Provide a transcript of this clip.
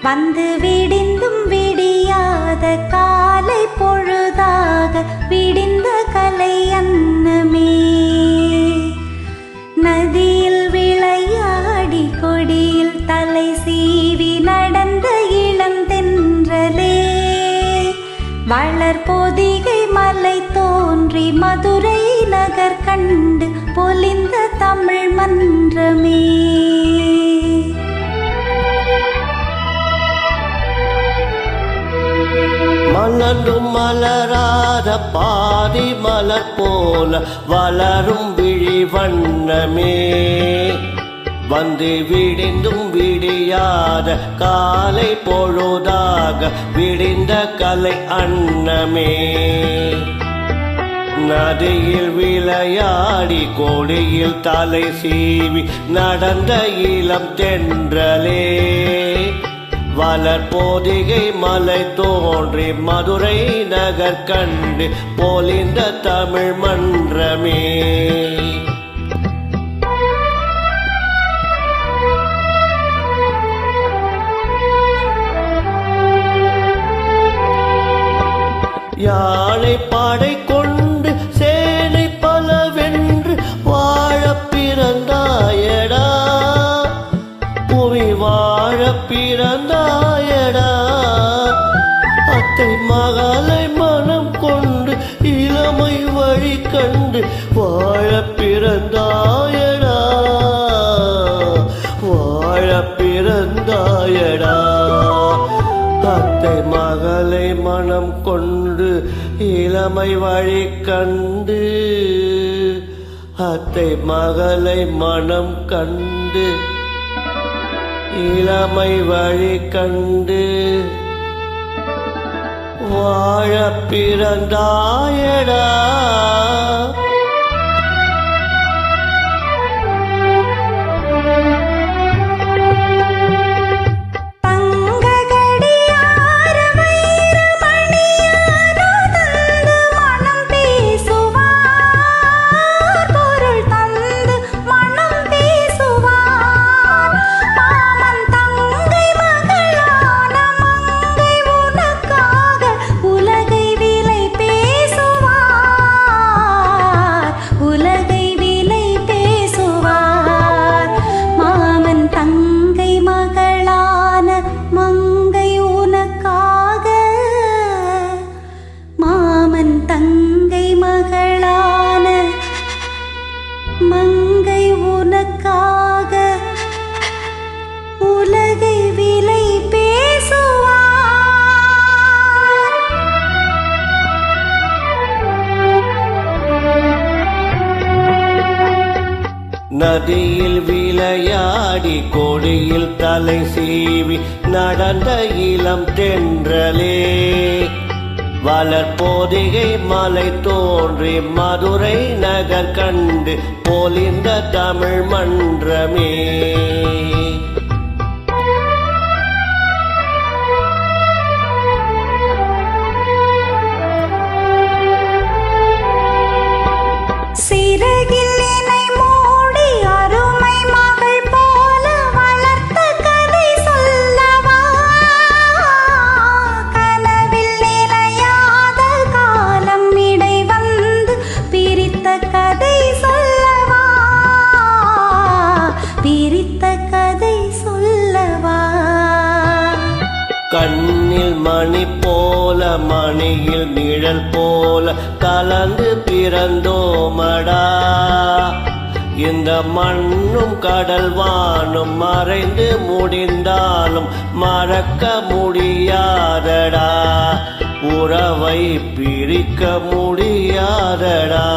வந்து விடிந்தும் விடியாத காலை பொழுதாக விடிந்த கலை அன்னமே. நதியில் விளையாடி கொடியில் தலை சீவி நடந்த இளம் தென்றலே. வளர் பொதிகை மலை தோன்றி மதுரை நகர் கண்டு பொலிந்த தமிழ் மன்றமே. மலரும் மலராத பாதி மலர் போல வளரும் விழி வண்ணமே. வந்து விடிந்தும் விடியாத காலை பொழுதாக விடிந்த கலை அன்னமே. நதியில் விளையாடி கொடியில் தலை சீவி நடந்த இளம் தென்றலே. வளர் பொதிகை மலை தோன்றி மதுரை நகர் கண்டு பொலிந்த தமிழ் மன்றமே. யானை பாடை கொண்டு சேனை பலவென்று வாழ பிறந்தாயடா. புவி வாழ பிறந்தாயடா. அத்தை மகளை மனம் கொண்டு இளமை வழி கண்டு வாழ பிறந்தாயடா. வாழ பிறந்தாயடா. அத்தை மகளை மனம் கொண்டு இளமை வழி கண்டு. அத்தை மகளை மனம் கண்டு இளமை வழி கண்டு வாழ பிறந்தாயடா. தங்கை மகளான மங்கை உனக்காக உலகை விலை பேசுவார். நதியில் விளையாடி கொடியில் தலை சீவி நடந்த இளம் தென்றலே. வளர் பொதிகை மலை தோன்றி மதுரை நகர் கண்டு பொலிந்த தமிழ் மன்றமே. கண்ணில் மணி போல மணியில் நிழல் போல கலந்து பிறந்தோமடா. இந்த மண்ணும் கடல் வானும் மறைந்து முடிந்தாலும் மறக்க முடியாதடா. உறவை பிரிக்க முடியாதடா.